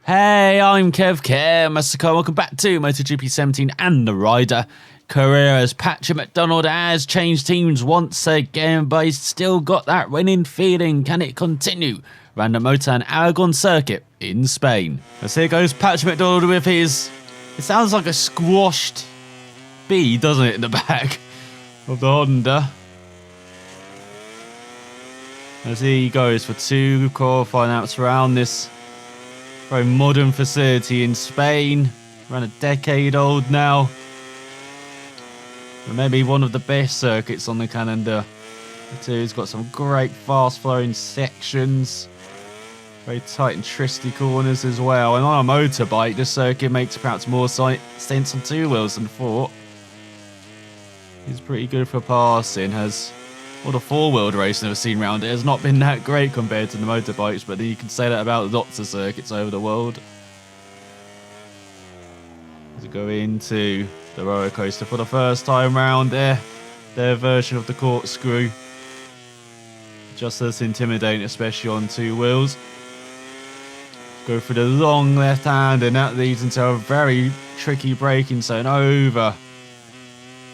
Hey, I'm ElusiveKev, welcome back to MotoGP 17 and the Rider career, as Patrick McDonald has changed teams once again, but he's still got that winning feeling. Can it continue around the Motorland Aragon circuit in Spain? As here goes Patrick McDonald with his, it sounds like a squashed bee, doesn't it, in the back of the Honda. As he goes for two qualifying laps around this very modern facility in Spain, around a decade old now. But maybe one of the best circuits on the calendar. It's got some great fast flowing sections, very tight and twisty corners as well. And on a motorbike, this circuit makes perhaps more sense on two wheels than four. He's pretty good for passing, has all the four-wheeled racing I've seen around it has not been that great compared to the motorbikes, but you can say that about lots of circuits over the world. As we go into the roller coaster for the first time round there, their version of the corkscrew, just as intimidating, especially on two wheels. Go for the long left hand, and that leads into a very tricky braking zone over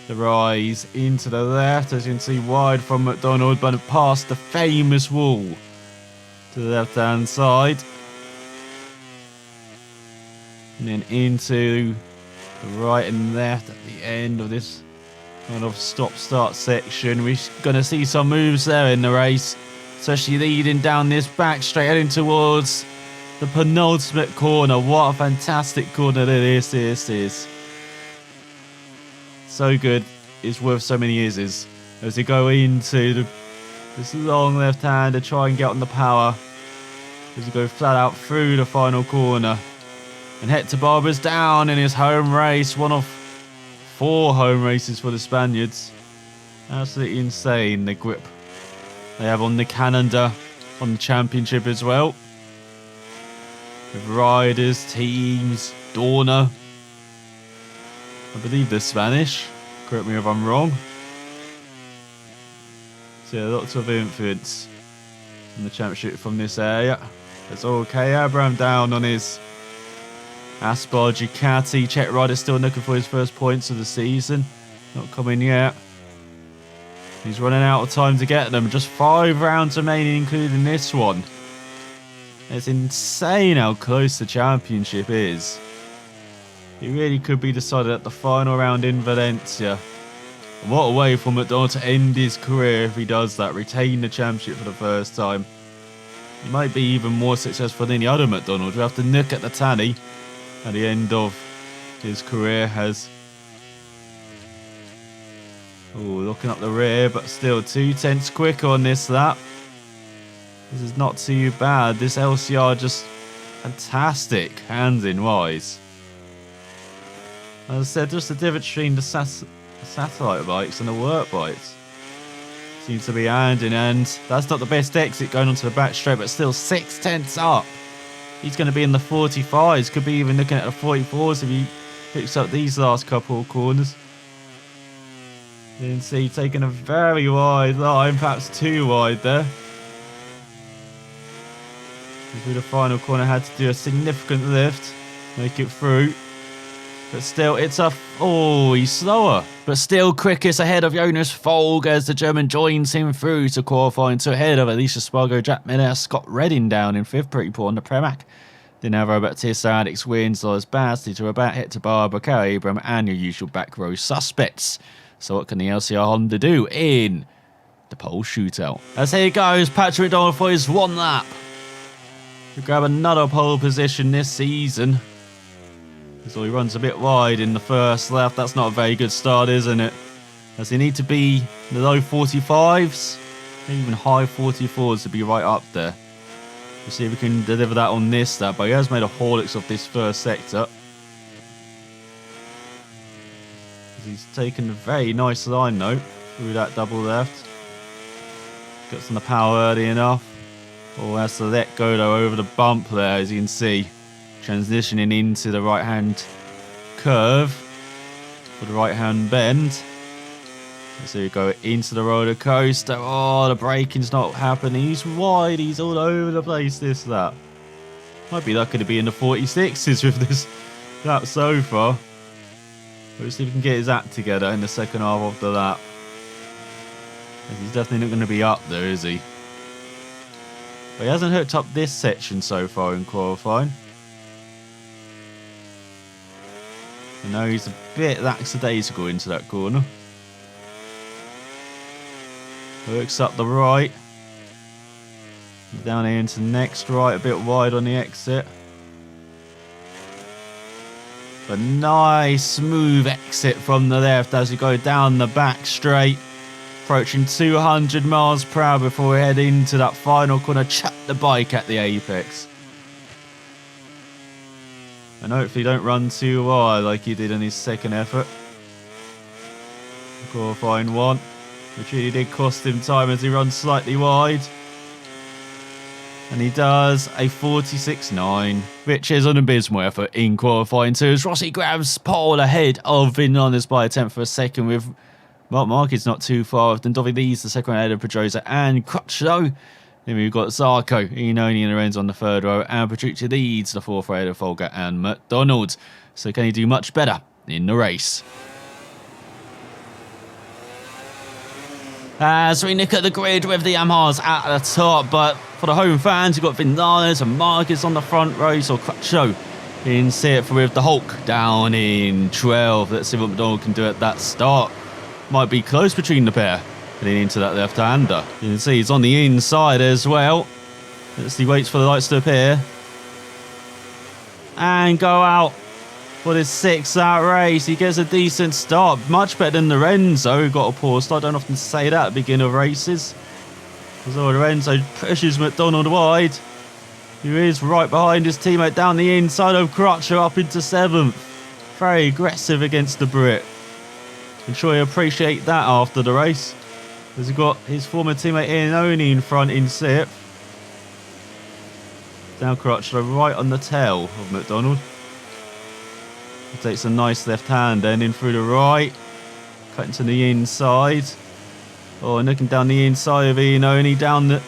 the rise into the left, as you can see, wide from McDonald, but past the famous wall to the left hand side, and then into the right and left at the end of this kind of stop start section. We're going to see some moves there in the race, especially leading down this back straight, heading towards the penultimate corner. What a fantastic corner this is. So good, it's worth so many years as they go into this long left hand to try and get on the power, as they go flat out through the final corner. And Hector Barbera's down in his home race, one of 4 home races for the Spaniards. Absolutely insane, the grip they have on the calendar, on the championship as well, with riders, teams, Dorna, I believe they're Spanish, correct me if I'm wrong. So yeah, lots of influence in the championship from this area. It's okay, Abraham down on his Aspar Ducati. Czech rider still looking for his first points of the season. Not coming yet. He's running out of time to get them. Just 5 rounds remaining, including this one. It's insane how close the championship is. It really could be decided at the final round in Valencia. And what a way for McDonald to end his career if he does that, retain the championship for the first time. He might be even more successful than the other McDonald. We have to look at the tally at the end of his career. Has, looking up the rear, but still 2/10 quicker on this lap. This is not too bad. This LCR just fantastic hands-in wise. As I said, just the difference between the satellite bikes and the work bikes seems to be hand in hand. That's not the best exit going onto the back straight, but still 6/10 up. He's going to be in the 45s, could be even looking at the 44s if he picks up these last couple of corners. You can see taking a very wide line, perhaps too wide there. Through the final corner, had to do a significant lift, make it through. But still, it's he's slower. But still quickest ahead of Jonas Folg, as the German joins him through to qualifying, to ahead of Alicia Spargo, Jack Miller, Scott Redding down in 5th, pretty poor on the Premac. Then have Baptista, Alex Wins, Lois Basti, to about Hector Barbera, Carrie Abram, and your usual back row suspects. So what can the LCR Honda do in the pole shootout? As here goes Patrick McDonald for his one lap to grab another pole position this season. So he runs a bit wide in the first lap. That's not a very good start, isn't it? As he need to be in the low 45s, maybe even high 44s to be right up there. We'll see if we can deliver that on this lap. But he has made a Horlicks of this first sector. He's taken a very nice line though through that double left. Gets on the power early enough. Has to let go though over the bump there, as you can see. Transitioning into the right hand curve for the right hand bend. So you go into the roller coaster. The braking's not happening. He's wide. He's all over the place this lap. Might be lucky to be in the 46s with this lap so far. Let's see if we can get his act together in the second half of the lap. He's definitely not going to be up there, is he? But he hasn't hooked up this section so far in qualifying. And now he's a bit lackadaisical into that corner. Hooks up the right. Down here into the next right, a bit wide on the exit. A nice smooth exit from the left as we go down the back straight. Approaching 200 miles per hour before we head into that final corner. Chuck the bike at the apex. And hopefully don't run too wide like he did in his second effort. Qualifying 1. Which really did cost him time as he runs slightly wide. And he does a 46.9, which is an abysmal effort in qualifying 2 as Rossi grabs pole ahead of Vinales by a tenth of a second with Mark Marquez not too far. Then Dovi leads the second ahead of Pedrosa and Crutchlow. Then we've got Zarco, Iannone and Lorenzo on the third row, and Petrucci leads the fourth ahead of Folger and McDonald. So can he do much better in the race? As we look at the grid with the Yamahas at the top, but for the home fans, you've got Vinales and Marquez on the front row, so Crutchlow in 6th with the Hulk down in 12th. Let's see what McDonald can do at that start. Might be close between the pair, heading into that left-hander. You can see he's on the inside as well. As he waits for the lights to appear. And go out for this 6-out race. He gets a decent start, much better than Lorenzo, who got a poor start. I don't often say that at the beginning of races. As Lorenzo pushes McDonald wide, who is right behind his teammate down the inside of Crutchlow up into 7th. Very aggressive against the Brit. I'm sure he'll appreciate that after the race. As he's got his former teammate Iannone in front in 6th. Down Crutchlow right on the tail of McDonald. He takes a nice left hand then in through the right. Cutting to the inside. Oh, and looking down the inside of Iannone, down the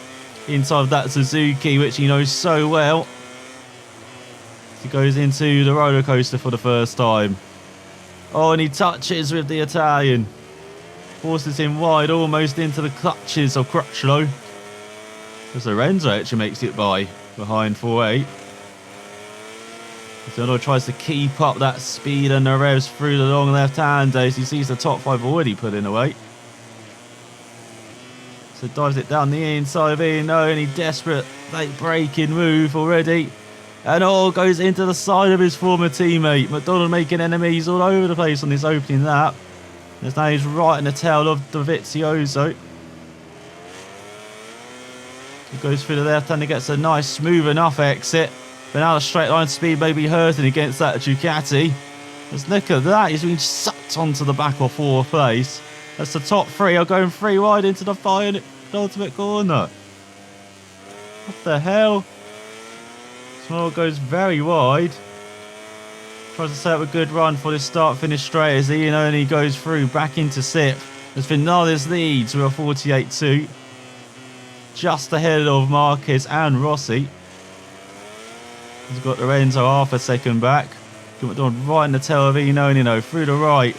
inside of that Suzuki, which he knows so well. He goes into the roller coaster for the first time. Oh, and he touches with the Italian. Forces him wide, almost into the clutches of Crutchlow. As Lorenzo actually makes it by behind 4.8. Donald tries to keep up that speed and the revs through the long left hand as he sees the top 5 already putting away. So dives it down the inside of Iannone, and he desperate late braking move already. And all goes into the side of his former teammate. McDonald making enemies all over the place on this opening lap. As now he's right in the tail of Dovizioso. He goes through the left hand and gets a nice smooth enough exit. But now the straight line speed may be hurting against that Ducati. Let's look at that. He's been sucked onto the back of 4th place. That's the top 3 are going 3 wide into the penultimate corner. What the hell? Small goes very wide. Tries to set up a good run for this start-finish straight as Iannone goes through back into 6th. As Vinales leads with a 48.2. Just ahead of Marquez and Rossi. He's got Lorenzo half a second back. McDonald right in the tail of Iannone through the right.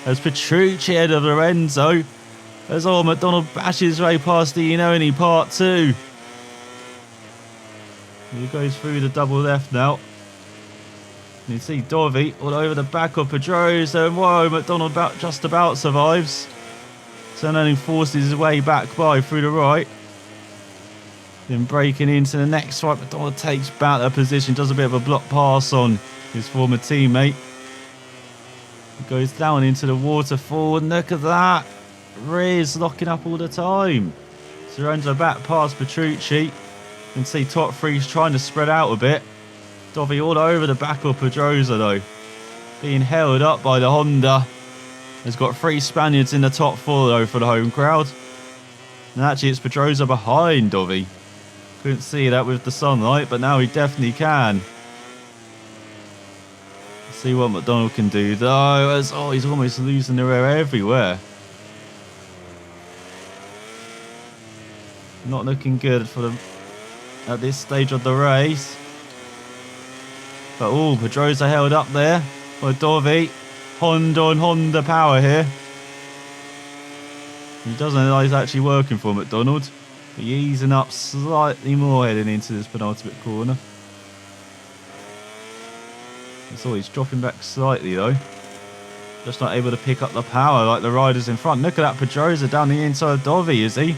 As Petrucci ahead of Lorenzo. As McDonald bashes way past Iannone part 2. He goes through the double left now. You can see Dovi all over the back of Pedrosa. And whoa, McDonald just about survives. So only forces his way back by through the right. Then breaking into the next right, McDonald takes back that position, does a bit of a block pass on his former teammate. He goes down into the waterfall, and look at that. Rears locking up all the time. Lorenzo back past Petrucci. You can see top 3's trying to spread out a bit. Dovi all over the back of Pedrosa though. Being held up by the Honda. Has got 3 Spaniards in the top 4 though for the home crowd. And actually it's Pedrosa behind Dovi. Couldn't see that with the sunlight, but now he definitely can. Let's see what McDonald can do though. As he's almost losing the rear everywhere. Not looking good for them at this stage of the race. But oh, Pedrosa held up there by Dovi. Honda on Honda power here. He doesn't know he's actually working for McDonald. But he's easing up slightly more heading into this penultimate corner. That's all, he's dropping back slightly though. Just not able to pick up the power like the riders in front. Look at that Pedrosa down the inside of Dovi, is he?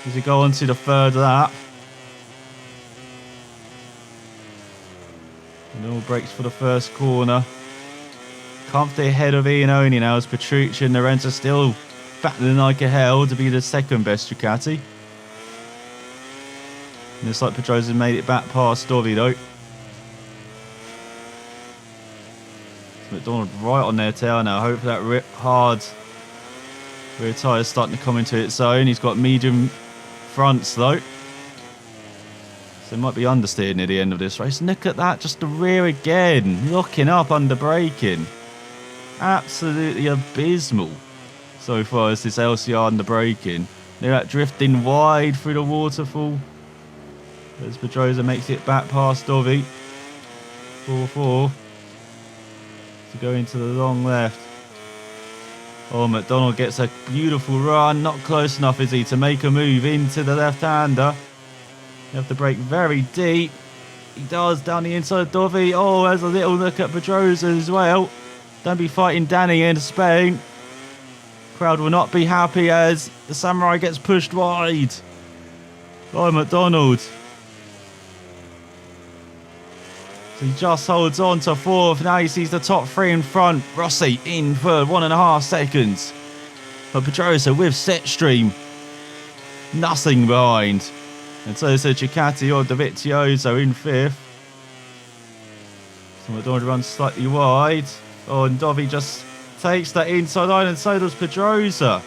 As he go on to the third lap. And all brakes for the first corner. Comfortably ahead of Iannone now as Petrucci and Lorenzo still battling like a hell to be the second best Ducati. And looks like Pedrosa made it back past Dovi though. So McDonald right on their tail now. Hopefully that hard rear tyre is starting to come into its own. He's got medium fronts though. So it might be understeered near the end of this race. Look at that, just the rear again. Locking up under braking. Absolutely abysmal so far as this LCR under braking. They're at drifting wide through the waterfall. As Pedrosa makes it back past Dovi. 4-4. To go into the long left. Oh, McDonald gets a beautiful run. Not close enough, is he, to make a move into the left-hander. You have to brake very deep. He does down the inside of Dovi. Oh, there's a little look at Pedrosa as well. Don't be fighting Danny in Spain. Crowd will not be happy as the Samurai gets pushed wide by McDonald. So he just holds on to fourth. Now he sees the top three in front. Rossi in third, 1.5 seconds. But Pedrosa with Setstream. Nothing behind. And so it's a Ducati or Dovizioso in fifth. So McDonald runs slightly wide. Oh, and Dovi just takes that inside line, and so does Pedrosa.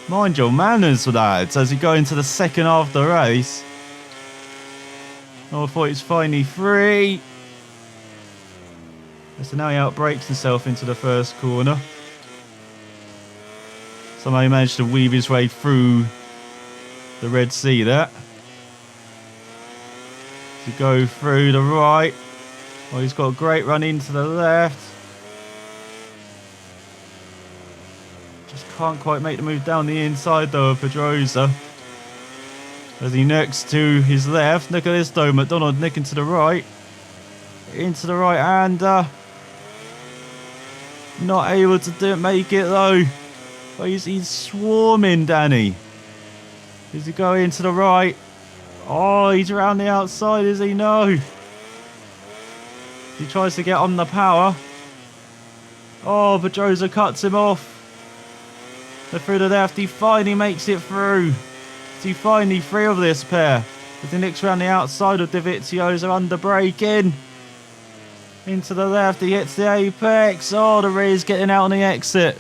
Mind your manners, lads, as we go into the second half of the race. Oh, I thought it's finally free. So now he outbrakes himself into the first corner. Somehow he managed to weave his way through the Red Sea there. To go through the right. Oh, he's got a great run into the left. Just can't quite make the move down the inside though of Pedrosa. As he nicks to his left. Look at this though, McDonald nicking to the right. Into the right hander. Not able to make it though. Oh, he's swarming Danny. Is he going to the right? Oh, he's around the outside, is he? No. He tries to get on the power. Oh, Pedrosa cuts him off. But through the left, he finally makes it through. Is he finally free of this pair? As he nicks around the outside of Dovizioso under braking. Into the left, he hits the apex. Oh, the rear's getting out on the exit.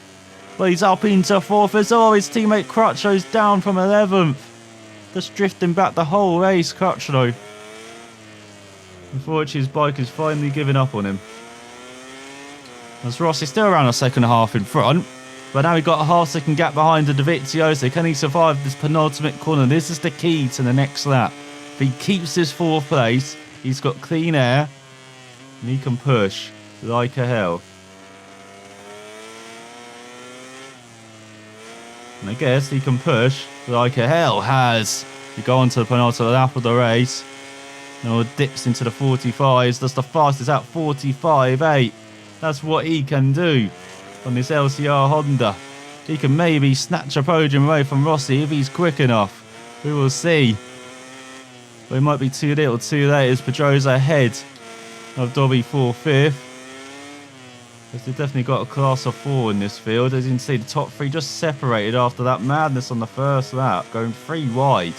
But he's up into fourth as oh, his teammate Crutchow's down from 11th. Just drifting back the whole race, Crutchlow. Unfortunately, his bike has finally given up on him. As Ross is still around a second half in front. But now we've got a half-second gap behind the Dovizioso. Can he survive this penultimate corner? This is the key to the next lap. If he keeps this fourth place, he's got clean air. And he can push like a hell. And I guess he can push like a hell has. You go on to the penultimate lap of the race. Now dips into the 45s. That's the fastest at 45.8. That's what he can do on this LCR Honda. He can maybe snatch a podium away from Rossi if he's quick enough. We will see. But it might be too little too late as Pedrosa ahead of Dobby for fifth. Because they've definitely got a class of 4 in this field. As you can see, the top 3 just separated after that madness on the first lap, going 3 wide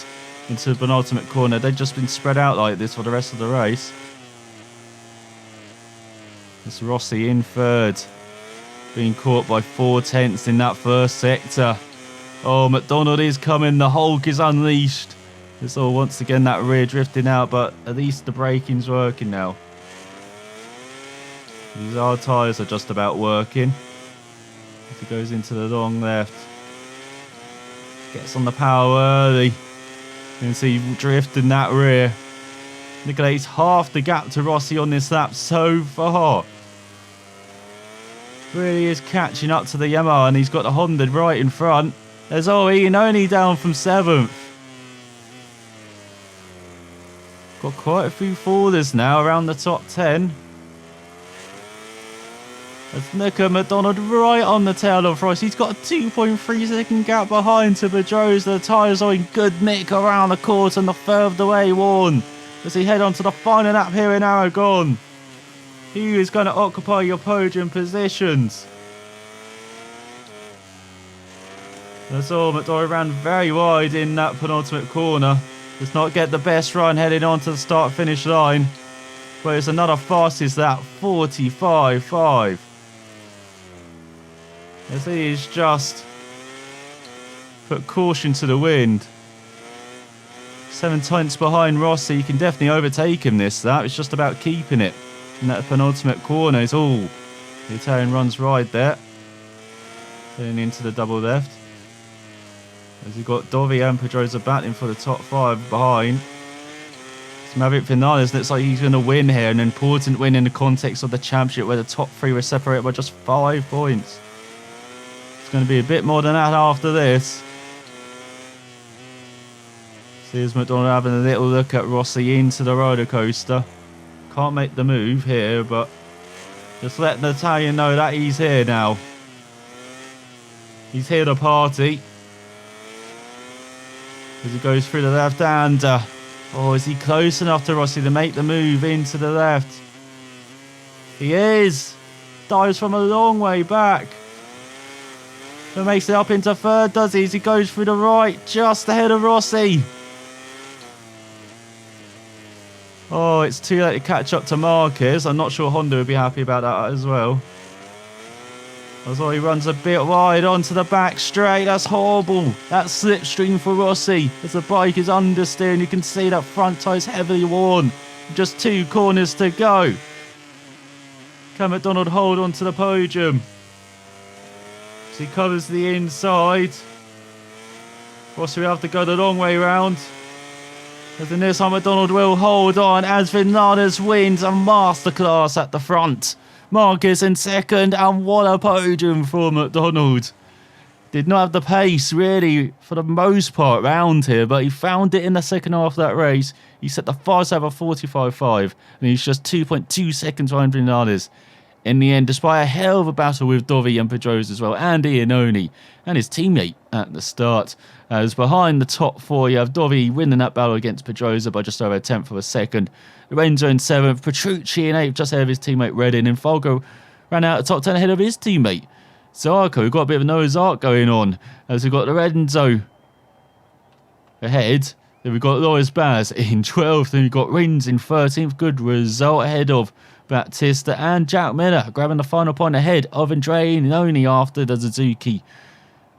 into the penultimate corner. They've just been spread out like this for the rest of the race. It's Rossi in third, being caught by 4 tenths in that first sector. Oh, McDonald is coming. The Hulk is unleashed. It's all once again that rear drifting out, but at least the braking's working now. These hard tyres are just about working. As he goes into the long left. Gets on the power early. You can see drifting that rear. Look at that, he's half the gap to Rossi on this lap so far. Really is catching up to the Yamaha, and he's got the Honda right in front. There's Iannone down from 7th. Got quite a few fallers now around the top 10. There's Nico McDonald right on the tail of Rossi. He's got a 2.3 second gap behind to Pedrosa. The tyres are in good nick around the course and the further away Warren as he head on to the final lap here in Aragon. He is going to occupy your podium positions. That's all. McDonald ran very wide in that penultimate corner. Does not get the best run heading on to the start-finish line. But it's another fastest lap, 45.5. As he is just put caution to the wind. 7 tenths behind Rossi. You can definitely overtake him this lap. It's just about keeping it. In that penultimate corner is all. The Italian runs right there. Heading into the double left. As you've got Dovi and Pedrosa battling for the top 5 behind. It's Maverick Vinales looks like he's going to win here. An important win in the context of the championship where the top 3 were separated by just 5 points. It's going to be a bit more than that after this. Here's McDonald having a little look at Rossi into the roller coaster. Can't make the move here, but just letting the Italian know that he's here now. He's here to party. As he goes through the left-hander. Oh, is he close enough to Rossi to make the move into the left? He is. Dives from a long way back. But makes it up into third, does he? As he goes through the right, just ahead of Rossi. Oh, it's too late to catch up to Marquez. I'm not sure Honda would be happy about that as well. As well, he runs a bit wide onto the back straight. That's horrible. That slipstream for Rossi. As the bike is understeer, and you can see that front tyre's heavily worn. Just 2 corners to go. Can McDonald hold on to the podium? As he covers the inside. Rossi will have to go the long way round. As in this time, McDonald will hold on as Vinales wins a masterclass at the front. Marquez in second, and what a podium for McDonald. Did not have the pace, really, for the most part round here, but he found it in the second half of that race. He set the fast lap of 45.5, and he's just 2.2 seconds behind Vinales. In the end, despite a hell of a battle with Dovi and Pedrosa as well, and Iannone, and his teammate at the start. As behind the top 4, you have Dovi winning that battle against Pedrosa by just over a tenth of a second. Lorenzo in 7th, Petrucci in 8th, just ahead of his teammate Redding, and Folgo ran out of top 10 ahead of his teammate Zarco. We've got a bit of a Noah's Ark going on, as we've got Lorenzo ahead. Then we've got Loris Baz in 12th, then we've got Rins in 13th. Good result ahead of Battista, and Jack Miller grabbing the final point ahead of Iannone after the Suzuki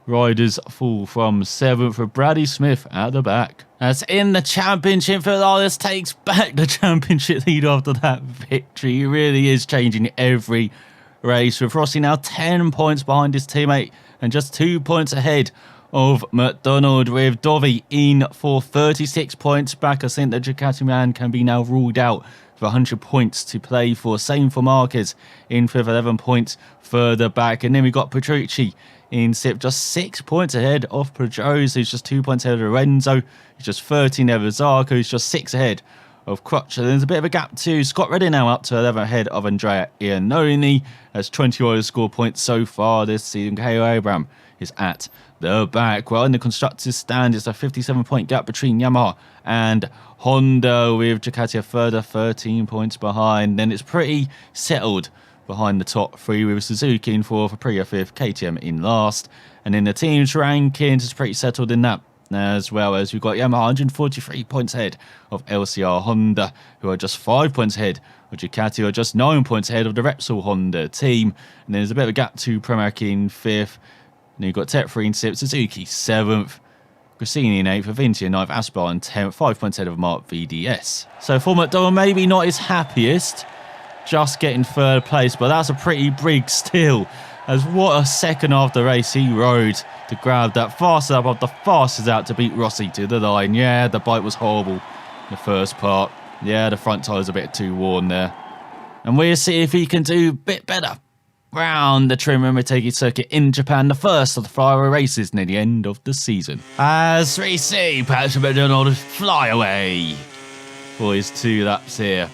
riders fall from 7th for Brady Smith at the back. As in the championship, Vinales takes back the championship lead after that victory. He really is changing every race, with Rossi now 10 points behind his teammate and just 2 points ahead of McDonald, with Dovi in for 36 points back. I think the Ducati man can be now ruled out with 100 points to play for. Same for Marquez in 5th, 11 points further back. And then we got Petrucci in 6th, just 6 points ahead of Pedrosa, who's just 2 points ahead of Lorenzo. He's just 13 ahead of Zarco, who's just 6 ahead of Crutcher. There's a bit of a gap too. Scott Redding now up to 11 ahead of Andrea Iannone. Has 20 score points so far this season. Caio Abraham is at the back. Well, in the constructors stand, it's a 57-point gap between Yamaha and Honda, with Ducati a further 13 points behind. Then it's pretty settled behind the top 3, with Suzuki in 4th, Aprilia 5th, KTM in last. And in the team's rankings, it's pretty settled in that, as well as we've got Yamaha 143 points ahead of LCR Honda, who are just 5 points ahead of Ducati, who are just 9 points ahead of the Repsol Honda team. And there's a bit of a gap to Pramac in 5th. And you've got Tech 3 in 6th, Suzuki 7th, Grassini in 8th, Avinti in 9th, Aspar in 10th, 5 points ahead of Mark VDS. So for McDonald, maybe not his happiest, just getting 3rd place, but that's a pretty big steal, as what a second after race he rode to grab that fast lap of the fastest out to beat Rossi to the line. Yeah, the bike was horrible in the first part. Yeah, the front tyre's a bit too worn there. And we'll see if he can do a bit better round the Twin Ring Motegi circuit in Japan, the first of the flyway races near the end of the season. As we see Patrick McDonald fly away for his 2 laps here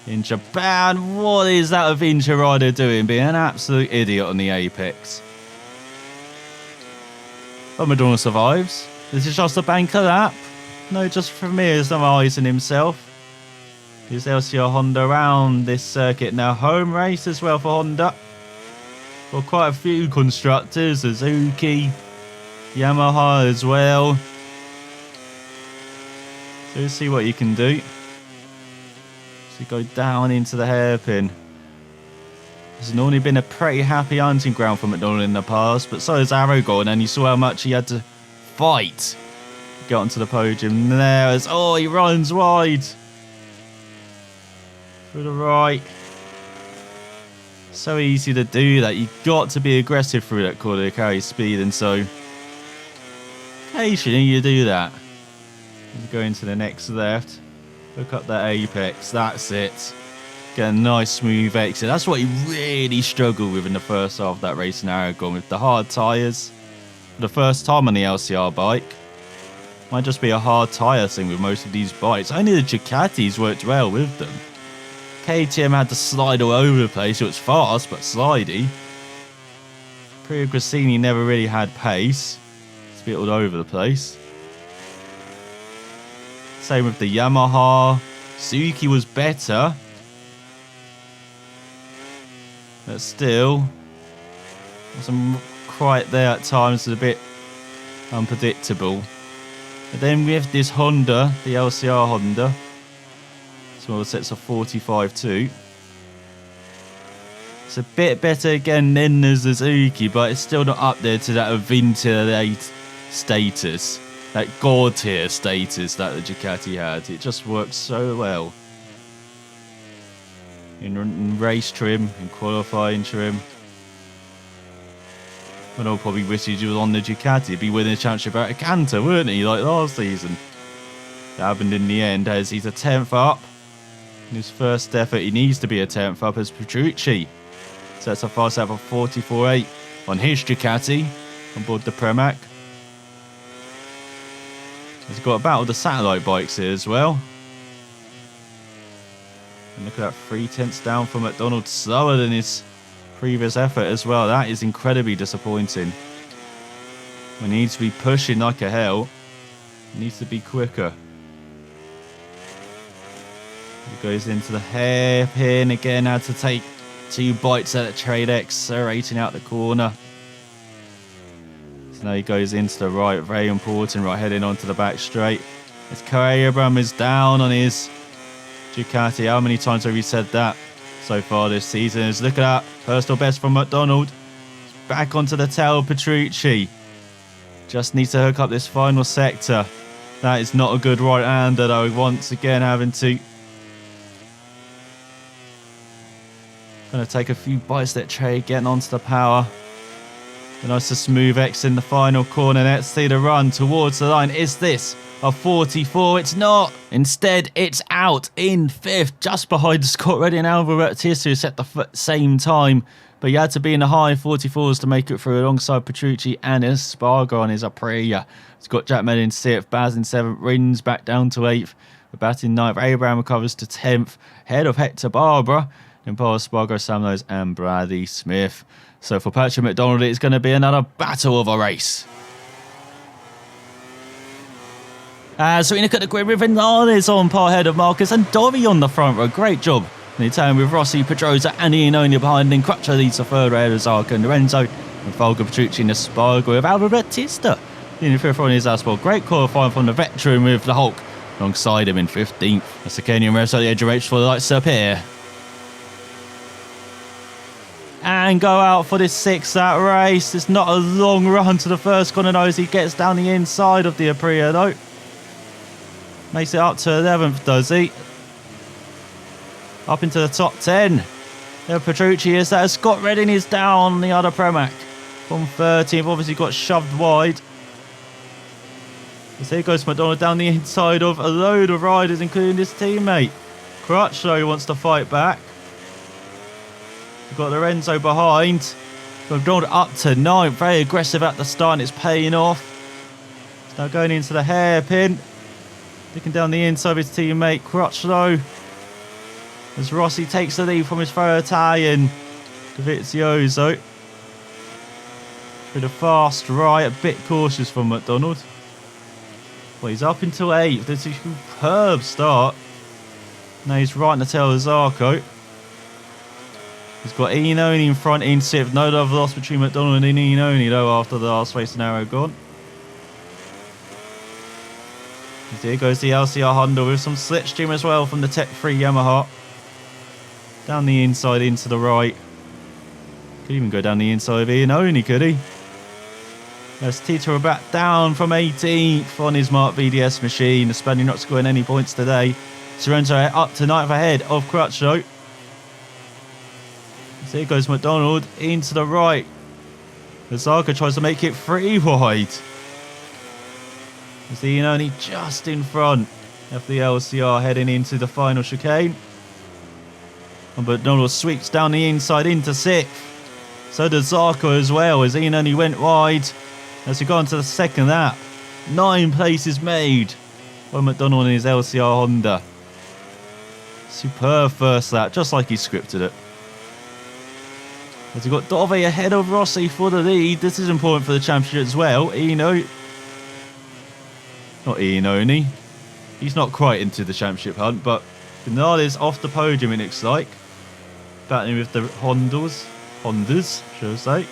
in Japan. What is that Avintia rider doing? Being an absolute idiot on the apex. But McDonald survives. This is just a banker lap. No, just familiarising himself. Here's LCR Honda around this circuit now. Home race as well for Honda. For quite a few constructors. Suzuki, Yamaha as well. So let's see what you can do. So go down into the hairpin. It's normally been a pretty happy hunting ground for McDonald in the past, but so is Aragon, and you saw how much he had to fight to get onto the podium. There is, oh, he runs wide. To the right. So easy to do that. You've got to be aggressive through that corner to carry speed, and so occasionally you do that. You go into the next left. Hook up that apex. That's it. Get a nice smooth exit. That's what he really struggled with in the first half of that race in Aragon, with the hard tyres. For the first time on the LCR bike. Might just be a hard tyre thing with most of these bikes. Only the Ducatis worked well with them. KTM had to slide all over the place. It was fast, but slidey. Priya Grassini never really had pace. It's a bit all over the place. Same with the Yamaha. Suzuki was better. But still, wasn't quite there at times. It's a bit unpredictable. But then we have this Honda, the LCR Honda. Small sets of 45.2. It's a bit better again than the Suzuki, but it's still not up there to that Avintia status. That God tier status that the Ducati had. It just works so well. In race trim, in qualifying trim. And I'll probably wish he was on the Ducati. He'd be winning a championship out of Canter, wouldn't he? Like last season. That happened in the end as he's a 10th up. In his first effort, he needs to be a 10th up as Petrucci. Sets a fast lap of 44.8 on his Ducati on board the Premac. He's got a battle of the satellite bikes here as well. And look at that, 3/10 down for McDonald, slower than his previous effort as well. That is incredibly disappointing. We need to be pushing like a hell. He needs to be quicker. He goes into the hairpin again, had to take 2 bites at the trade, accelerating out the corner. So now he goes into the right, very important, right, heading onto the back straight. As Carrera is down on his Ducati. How many times have we said that so far this season? Look at that, personal best from McDonald. Back onto the tail of Petrucci. Just needs to hook up this final sector. That is not a good right-hander though, once again having to going to take a few bites that trade, getting onto the power. A nice smooth X in the final corner. Let's see the run towards the line. Is this a 44? It's not. Instead, it's out in 5th, just behind Scott Reddy and Alvaro Bautista, who set the same time. But you had to be in the high 44s to make it through alongside Petrucci and Espargaro on his Aprilia. Scott Jackman in 6th, Baz in 7th, Rins back down to 8th. Rabat in 9th, Abraham recovers to 10th, head of Hector Barbara. Then Paul Espargaro, Sam Lowes and Bradley Smith. So for Patrick McDonald, it's going to be another battle of a race. So we look at the grid with Vinales on par ahead of Marcus and Dovi on the front row. Great job in the Italian with Rossi, Pedrosa and Iannone behind. Then Crutcher leads the third ahead of Zarco and Lorenzo. And Folger, Petrucci and Espargaro with Alvaro Bautista in the 5th on his Aspel. Great qualifying from the veteran with the Hulk alongside him in 15th. That's the Kenyan rest at the edge of H for the lights up here. And go out for this 6th lap race. It's not a long run to the first corner though, as he gets down the inside of the Aprilia though. Makes it up to 11th, does he? Up into the top 10. There Petrucci is. That Scott Redding is down on the other Premac. From 13th, obviously got shoved wide. So here goes McDonald down the inside of a load of riders, including his teammate. Crutchlow wants to fight back. We've got Lorenzo behind. McDonald up to 9th. Very aggressive at the start, and it's paying off. It's now going into the hairpin. Looking down the inside of his teammate, Crutchlow. As Rossi takes the lead from his fellow Italian, Dovizioso. With a fast right, a bit cautious from McDonald. Well, he's up until 8th. This is a superb start. Now he's right in the tail of Zarco. He's got Iannone in front in 6th. No love lost between McDonald and Iannone though after the last race in Aragon. And here goes the LCR Honda with some slipstream as well from the Tech 3 Yamaha. Down the inside into the right. Could even go down the inside of Iannone, could he? As Tito back down from 18th on his Mark VDS machine. The Spaniard not scoring any points today. Lorenzo up to 9th ahead of Crutchlow. So here goes McDonald into the right. Zarco tries to make it 3 wide. As Iannone just in front of the LCR heading into the final chicane. And McDonald sweeps down the inside into 6th. So does Zarco as well as Iannone went wide. As we go on to the second lap. 9 places made by McDonald and his LCR Honda. Superb first lap, just like he scripted it. As we've got Dove ahead of Rossi for the lead. This is important for the championship as well. Not Iannone. He's not quite into the championship hunt, but Vinales off the podium, it looks like. Battling with the Hondas, should I say,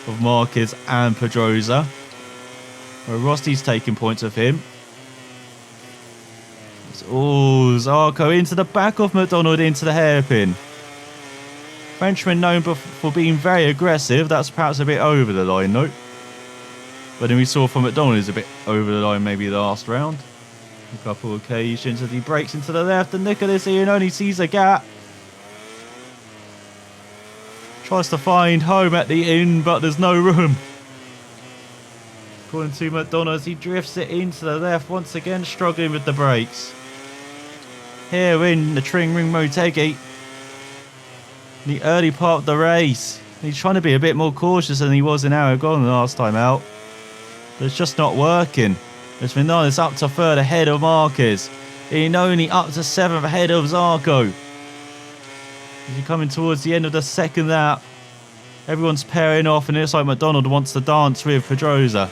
of Marquez and Pedrosa. Where Rossi's taking points of him. Oh, Zarco into the back of McDonald into the hairpin. Frenchman known for being very aggressive. That's perhaps a bit over the line though. But then we saw from McDonald is a bit over the line maybe last round. A couple of occasions as he breaks into the left and Nicholas Iannone sees a gap. Tries to find home at the end, but there's no room. According to McDonald, he drifts it into the left, once again struggling with the brakes. Here in the Twin Ring Motegi, in the early part of the race. He's trying to be a bit more cautious than he was in Aragon the last time out. But it's just not working. As Vinales up to 3rd ahead of Marquez. Iannone up to 7th ahead of Zarco. As you're coming towards the end of the second lap, everyone's pairing off and it looks like McDonald wants to dance with Pedrosa.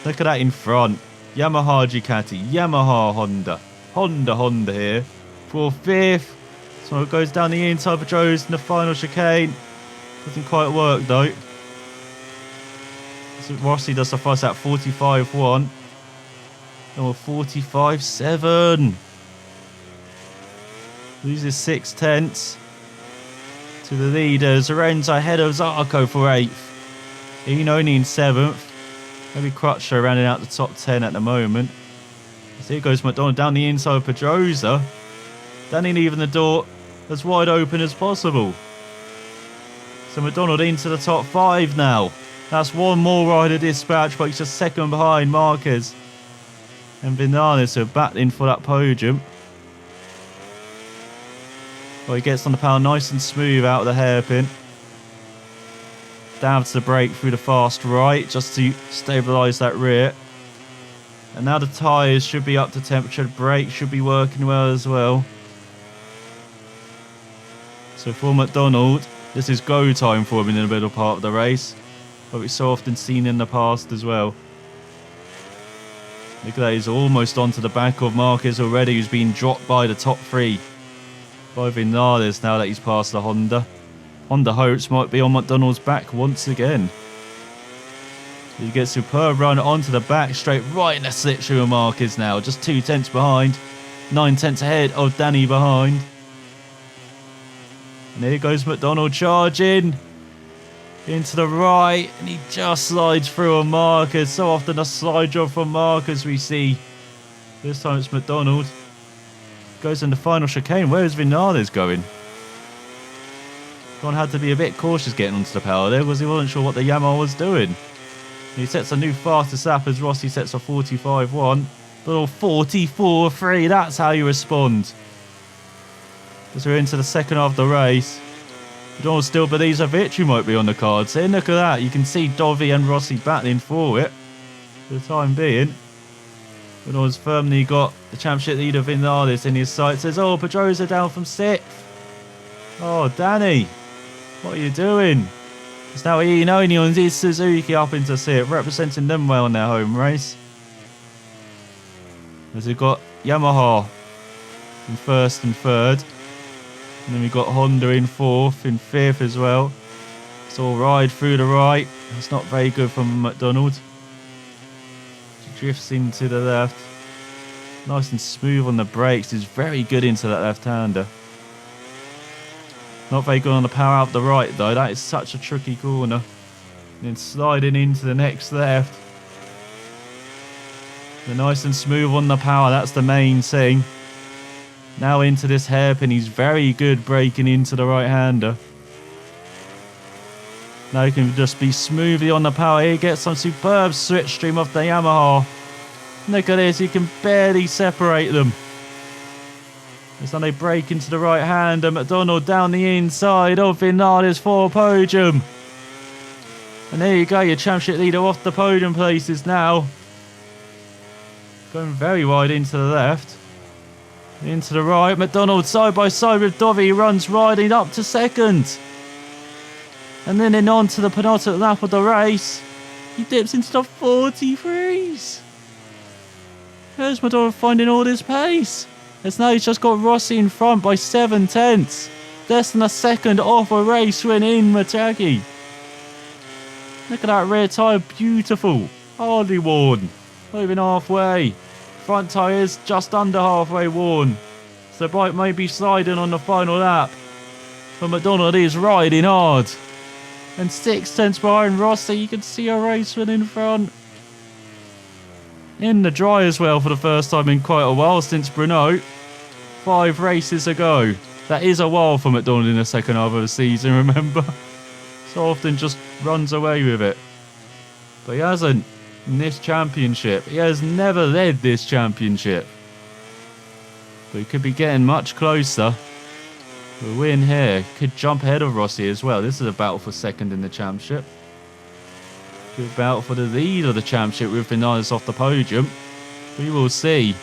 Look at that in front. Yamaha Ducati, Yamaha Honda. Honda here. For 5th. So it goes down the inside of Pedrosa in the final chicane. Doesn't quite work though. So Rossi does suffice at 45.1. Or 45.7. Loses 6/10 to the leaders. Lorenzo ahead of Zarco for 8th. Iannone in 7th. Maybe Crutchlow rounding out the top 10 at the moment. So here goes McDonald down the inside of Pedrosa. Danny leaving the door as wide open as possible. So McDonald into the top 5 now. That's one more rider dispatch, but he's just 2nd behind Marquez and Vinales, who are battling for that podium. Well, he gets on the power nice and smooth out of the hairpin. Down to the brake through the fast right just to stabilise that rear. And now the tyres should be up to temperature. The brake should be working well as well. So for McDonald, this is go time for him in the middle part of the race. But we've so often seen in the past as well. Look at that, he's almost onto the back of Marquez already, who's been dropped by the top 3. By Vinales now that he's past the Honda. Honda hopes might be on McDonald's back once again. He gets a superb run onto the back, straight right in the slipstream of Marquez now. Just 2/10 behind. 9/10 ahead of Danny behind. And here goes McDonald charging. Into the right. And he just slides through on Marquez. So often a slide job from Marquez we see. This time it's McDonald. Goes in the final chicane. Where is Vinales going? John had to be a bit cautious getting onto the power there because he wasn't sure what the Yamaha was doing. He sets a new fastest lap as Rossi sets a 45.1. But 44.3, that's how you respond. As we're into the second half of the race. Donald still believes a victory might be on the cards. Then look at that, you can see Dovi and Rossi battling for it for the time being. Donald's firmly got the championship leader Vinales in his sights. Says, oh, Pedrosa down from 6th. Oh, Danny, what are you doing? It's now Ian Onions is Suzuki up into 6th, representing them well in their home race. As we've got Yamaha in 1st and 3rd. And then we've got Honda in 4th, in 5th as well. It's all ride through the right. It's not very good from McDonald. She drifts into the left. Nice and smooth on the brakes. Is very good into that left-hander. Not very good on the power out the right though. That is such a tricky corner. And then sliding into the next left. They're nice and smooth on the power. That's the main thing. Now into this hairpin. He's very good braking into the right-hander. Now he can just be smoothly on the power. He gets some superb switch stream off the Yamaha. Look at this. You can barely separate them. As now they break into the right-hander. McDonald down the inside of Vinales for podium. And there you go. Your championship leader off the podium places now. Going very wide into the left. Into the right. McDonald side by side with Dovi. Runs riding up to 2nd. And then on to the penultimate lap of the race. He dips into the 43s. There's McDonald finding all this pace. As now he's just got Rossi in front by 7/10. Less than a second off a race win in Motegi. Look at that rear tyre. Beautiful. Hardly worn. Not even halfway. Front tyres just under halfway worn. So the bike may be sliding on the final lap. But McDonald is riding hard. And 6/10 behind Rossi. You can see a race win in front. In the dry as well for the first time in quite a while since Brno. 5 races ago. That is a while for McDonald in the second half of the season, remember? So often just runs away with it. But he hasn't in this championship. He has never led this championship. But he could be getting much closer. The win here could jump ahead of Rossi as well. This is a battle for 2nd in the championship. Good battle for the lead of the championship with Vinales off the podium. We will see.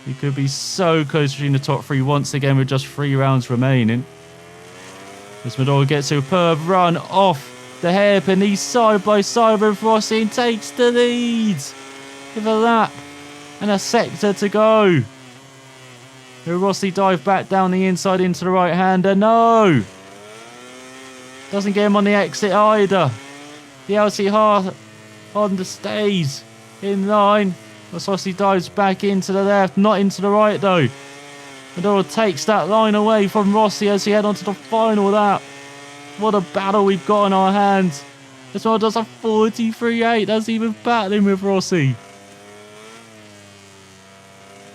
He could be so close between the top 3 once again with just 3 rounds remaining. As McDonald gets a superb run off the hairpin. He's side by side with Rossi and takes the lead. With a lap and a sector to go. Rossi dive back down the inside into the right-hander. No! Doesn't get him on the exit either. The LC Honda stays in line. Rossi dives back into the left, not into the right though. McDonald takes that line away from Rossi as he head on to the final lap. What a battle we've got on our hands. This one does a 43.8. That's even battling with Rossi.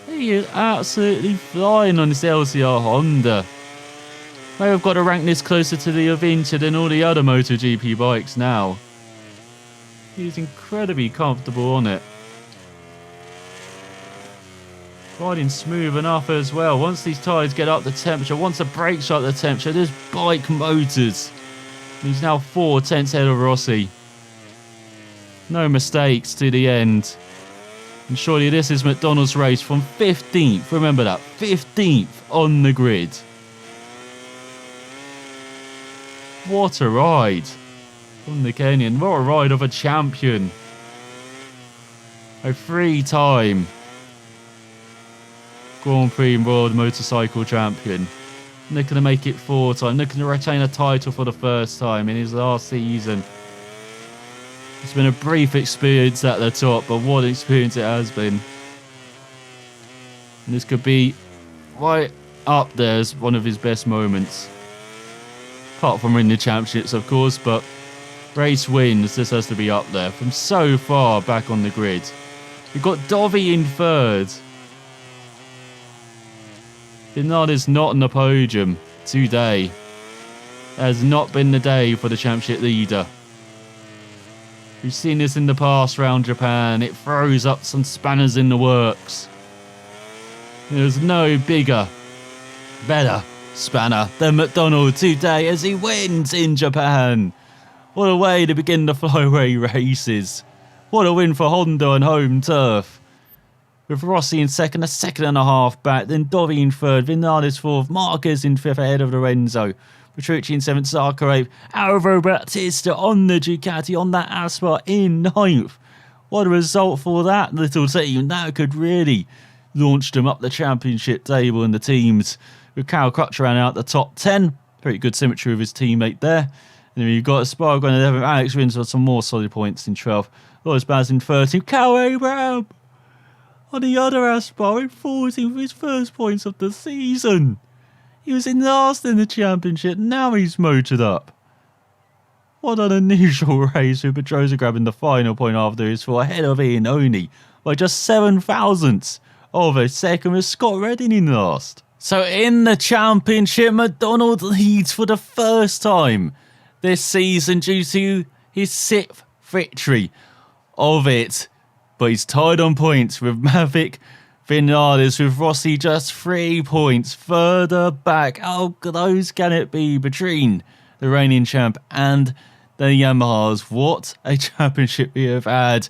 He is absolutely flying on this LCR Honda. Maybe I've got to rank this closer to the Avinti than all the other MotoGP bikes now. He's incredibly comfortable on it. Riding smooth enough as well. Once these tyres get up the temperature, once the brakes are up the temperature, this bike motors. He's now 4/10 ahead of Rossi. No mistakes to the end. And surely this is McDonald's race from 15th. Remember that, 15th on the grid. What a ride from the Kenyan. What a ride of a champion. A 3-time Grand Prix World Motorcycle Champion. Looking to make it 4-time. Looking to retain a title for the first time in his last season. It's been a brief experience at the top, but what an experience it has been. And this could be right up there as one of his best moments. Apart from winning the championships, of course, but race wins, this has to be up there. From so far back on the grid. We've got Dovi in 3rd. Vinales not on the podium today. It has not been the day for the championship leader. We've seen this in the past round Japan. It throws up some spanners in the works. There's no bigger, better spanner than McDonald today as he wins in Japan. What a way to begin the flyway races. What a win for Honda on home turf. With Rossi in second, a second and a half back, then Dovi in third, Vinales fourth, Marquez in fifth ahead of Lorenzo, Petrucci in seventh, Sarkarev, Alvaro Bautista on the Ducati on that asphalt in ninth. What a result for that little team. That could really launch them up the championship table in the teams. With Cal Crutch around out the top 10. Pretty good symmetry with his teammate there. And then you've got Spargo in 11th, Alex Rins with some more solid points in 12th. Lois Baz in 13th, Cal Abraham on the other Aspar in 14th with his first points of the season. He was in last in the championship, now he's motored up. What an unusual race with Pedrosa grabbing the final point after his four ahead of Ian Oney by just 7 thousandths of a second with Scott Redding in last. So in the championship, McDonald leads for the first time this season due to his 6th victory of it. But he's tied on points with Mavic Vinales, with Rossi just 3 points further back. How close can it be between the reigning champ and the Yamahas? What a championship we have had.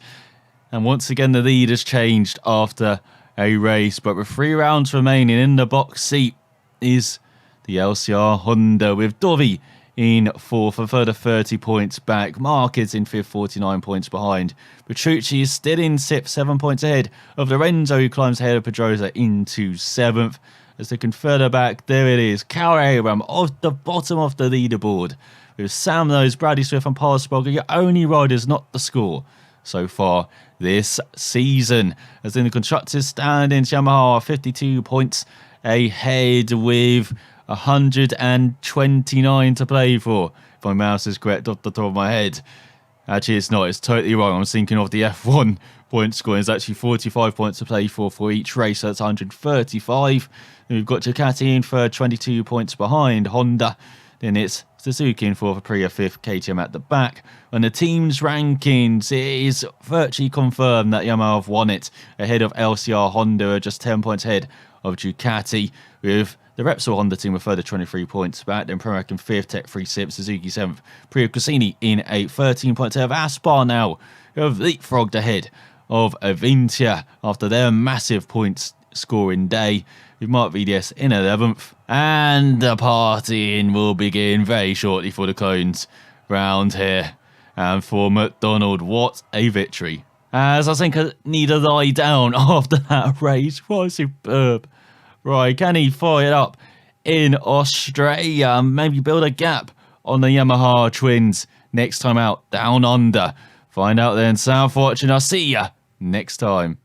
And once again, the lead has changed after a race, but with 3 rounds remaining, in the box seat is the LCR Honda with Dovi in 4th, a further 30 points back. Marquez in 5th, 49 points behind. Petrucci is still in 6th, 7 points ahead of Lorenzo, who climbs ahead of Pedrosa into 7th. As they can further back, there it is, Cal Abraham off the bottom of the leaderboard with Sam Knowles, Bradley Swift and Paul Spargo, your only riders not the score so far this season. As in the constructors standings, Yamaha are 52 points ahead with 129 to play for. If my mouse is correct off the top of my head. Actually, it's not. It's totally wrong. I'm thinking of the F1 point score. It's actually 45 points to play for each race. So that's 135. Then we've got Ducati in third, 22 points behind Honda. Then it's Suzuki in fourth, Aprilia fifth, KTM at the back. And the team's rankings, it is virtually confirmed that Yamaha have won it ahead of LCR Honda, just 10 points ahead of Ducati, with the Repsol Honda team with further 23 points back. Then Pramac in 5th, Tech 3 6th, Suzuki 7th, Priya Cassini in 8th, 13 points ahead of Aspar now, who have leapfrogged ahead of Avintia after their massive points scoring day, with Mark VDS in 11th. And the partying will begin very shortly for the cones round here. And for McDonald, what a victory. As I think I need to lie down after that race. What superb. Right, can he fire it up in Australia? Maybe build a gap on the Yamaha twins next time out down under. Find out then. South watching. I'll see ya next time.